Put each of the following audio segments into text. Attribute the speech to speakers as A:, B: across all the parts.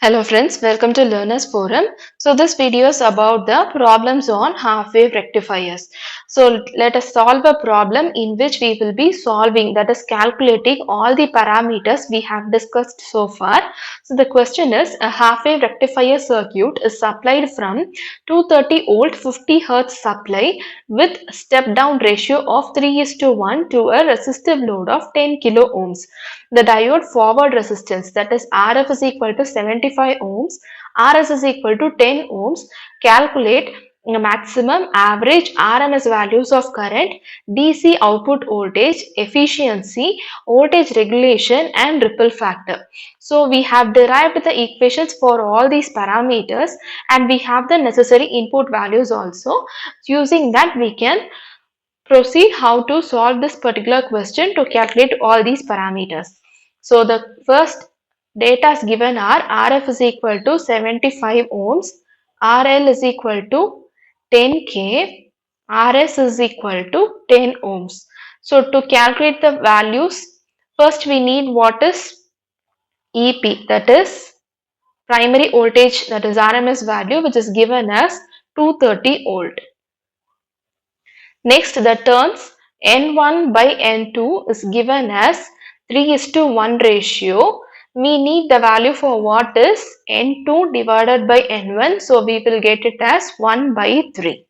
A: Hello friends, welcome to Learners Forum. So this video is about the problems on half-wave rectifiers. So let us solve a problem in which we will be solving, that is calculating all the parameters we have discussed so far. So the question is, a half-wave rectifier circuit is supplied from 230 volt 50 hertz supply with step down ratio of 3:1 to a resistive load of 10 kilo ohms. The diode forward resistance, that is RF is equal to 75 ohms, RS is equal to 10 ohms. Calculate maximum average RMS values of current, DC output voltage, efficiency, voltage regulation and ripple factor. So we have derived the equations for all these parameters and we have the necessary input values also. Using that we can proceed how to solve this particular question to calculate all these parameters. So the first data is given are RF is equal to 75 ohms, RL is equal to 10K, RS is equal to 10 ohms. So to calculate the values, first we need what is EP, that is primary voltage, that is RMS value, which is given as 230 volt. Next, the turns N1 by N2 is given as 3:1 ratio. We need the value for what is N2 divided by N1. So, we will get it as 1 by 3.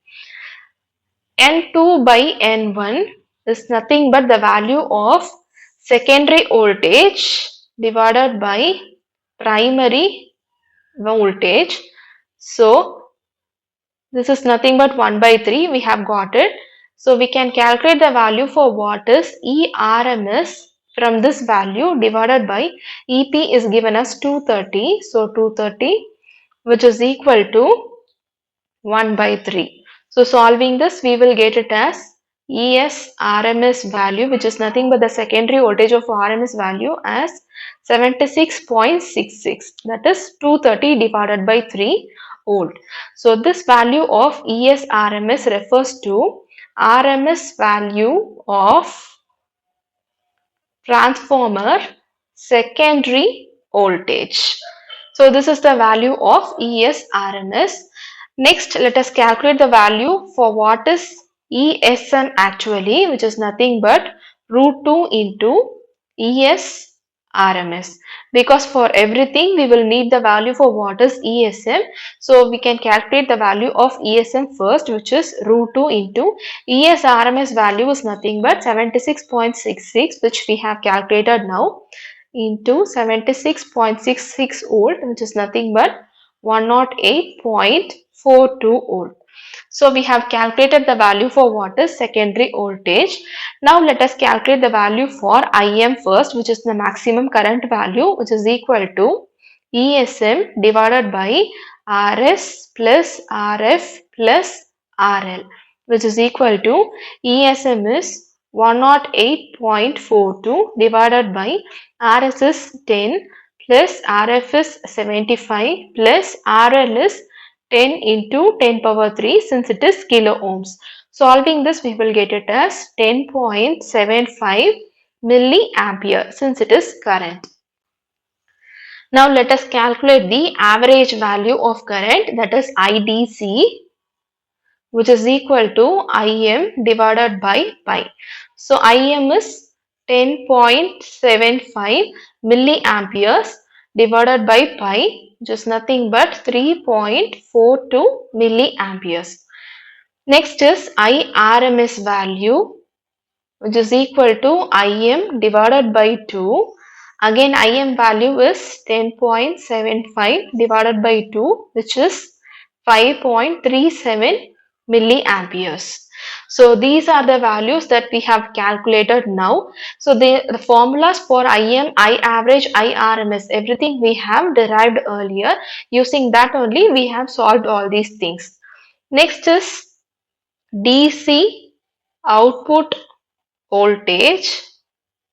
A: N2 by N1 is nothing but the value of secondary voltage divided by primary voltage. So, this is nothing but 1 by 3. We have got it. So we can calculate the value for what is ERMS from this value divided by EP is given as 230. So 230 which is equal to 1 by 3. So solving this we will get it as ES RMS value, which is nothing but the secondary voltage of RMS value, as 76.66, that is 230 divided by 3 volt. So this value of ES RMS refers to RMS value of transformer secondary voltage. So this is the value of ES RMS. Next, let us calculate the value for what is ESM actually, which is nothing but root 2 into ES RMS, because for everything we will need the value for what is ESM. So we can calculate the value of ESM first, which is root 2 into ES RMS value is nothing but 76.66, which we have calculated now, into 76.66 volt, which is nothing but 108.42 volt. So we have calculated the value for what is secondary voltage. Now let us calculate the value for IM first, which is the maximum current value, which is equal to ESM divided by RS plus RF plus RL, which is equal to ESM is 108.42 divided by RS is 10 plus RF is 75 plus RL is 10 into 10 power 3, since it is kilo ohms. Solving this we will get it as 10.75 milliampere, since it is current. Now let us calculate the average value of current, that is IDC, which is equal to Im divided by pi. So Im is 10.75 milliamperes divided by pi, which is nothing but 3.42 milliamperes. Next is IRMS value, which is equal to Im divided by 2. Again Im value is 10.75 divided by 2, which is 5.37 milliamperes. So these are the values that we have calculated now. So the formulas for Im, I average, IRMS, everything we have derived earlier. Using that only we have solved all these things. Next is DC output voltage,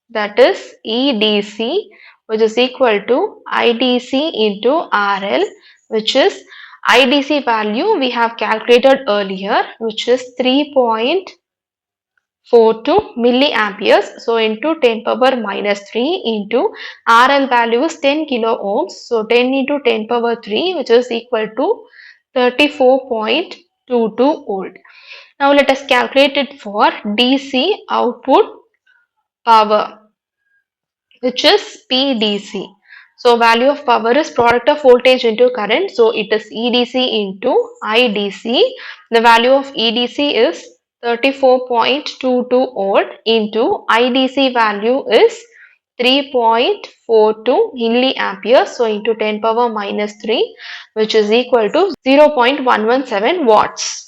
A: that is EDC, which is equal to IDC into RL, which is IDC value we have calculated earlier, which is 3.42 42 milliamperes. So into 10 power minus 3 into RL value is 10 kilo ohms. So 10 into 10 power 3, which is equal to 34.22 volt. Now let us calculate it for DC output power, which is PDC. So value of power is product of voltage into current. So it is EDC into IDC. The value of EDC is 34.22 volt into IDC value is 3.42 milliamperes. So into 10 power minus 3, which is equal to 0.117 watts.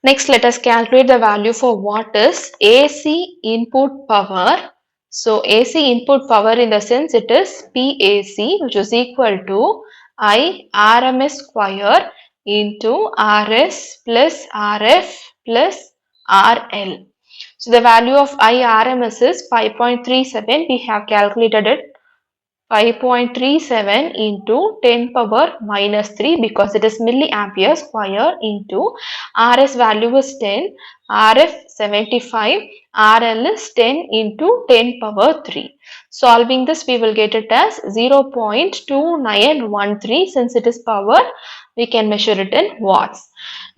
A: Next, let us calculate the value for what is AC input power. So, AC input power, in the sense it is PAC, which is equal to I RMS square into RS plus RF plus RL. So, the value of I RMS is 5.37. We have calculated it 5.37 into 10 power minus 3, because it is milliampere square into RS value is 10, RF 75, RL is 10 into 10 power 3. Solving this, we will get it as 0.2913. Since it is power, we can measure it in watts.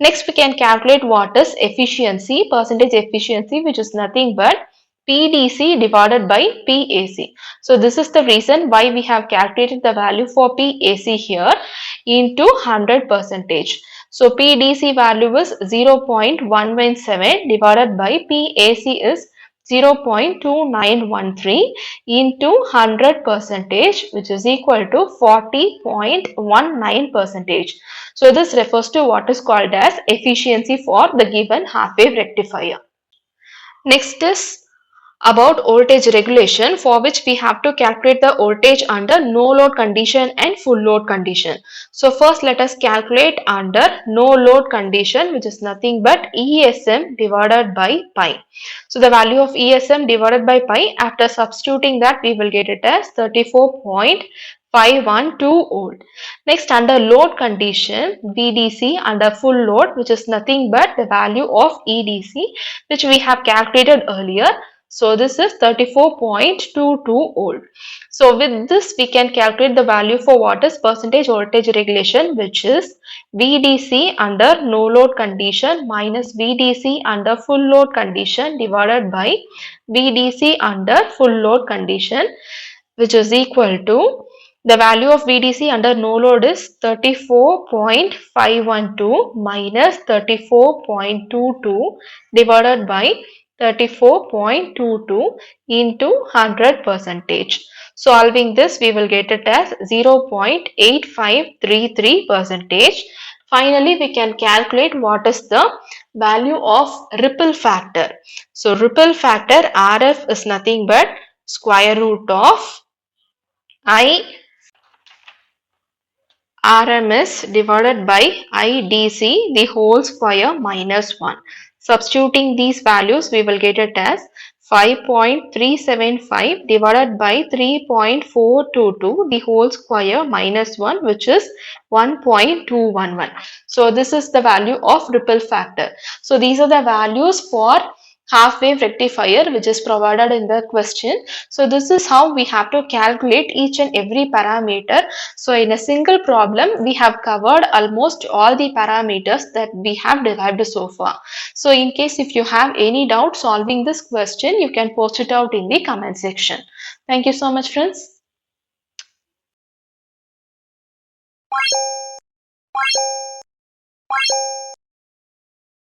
A: Next, we can calculate what is efficiency, percentage efficiency, which is nothing but PDC divided by PAC. So this is the reason why we have calculated the value for PAC here into 100 percentage. So PDC value is 0.117 divided by PAC is 0.2913 into 100 percentage, which is equal to 40.19 percentage. So this refers to what is called as efficiency for the given half wave rectifier. Next is about voltage regulation, for which we have to calculate the voltage under no load condition and full load condition. So first let us calculate under no load condition, which is nothing but ESM divided by pi. So the value of ESM divided by pi, after substituting that, we will get it as 34.512 volt. Next, under load condition, VDC under full load, which is nothing but the value of EDC, which we have calculated earlier. So this is 34.22 volt. So with this, we can calculate the value for what is percentage voltage regulation, which is VDC under no load condition minus VDC under full load condition divided by VDC under full load condition, which is equal to the value of VDC under no load is 34.512 minus 34.22 divided by 34.22 into 100 percentage. Solving this, we will get it as 0.8533 percentage. Finally, we can calculate what is the value of ripple factor. So ripple factor RF is nothing but square root of I RMS divided by IDC the whole square minus 1. Substituting these values, we will get it as 5.375 divided by 3.422 the whole square minus 1, which is 1.211. So this is the value of ripple factor. So these are the values for half wave rectifier, which is provided in the question. So this is how we have to calculate each and every parameter. So in a single problem, we have covered almost all the parameters that we have derived so far. So in case if you have any doubt solving this question, you can post it out in the comment section. Thank you so much, friends.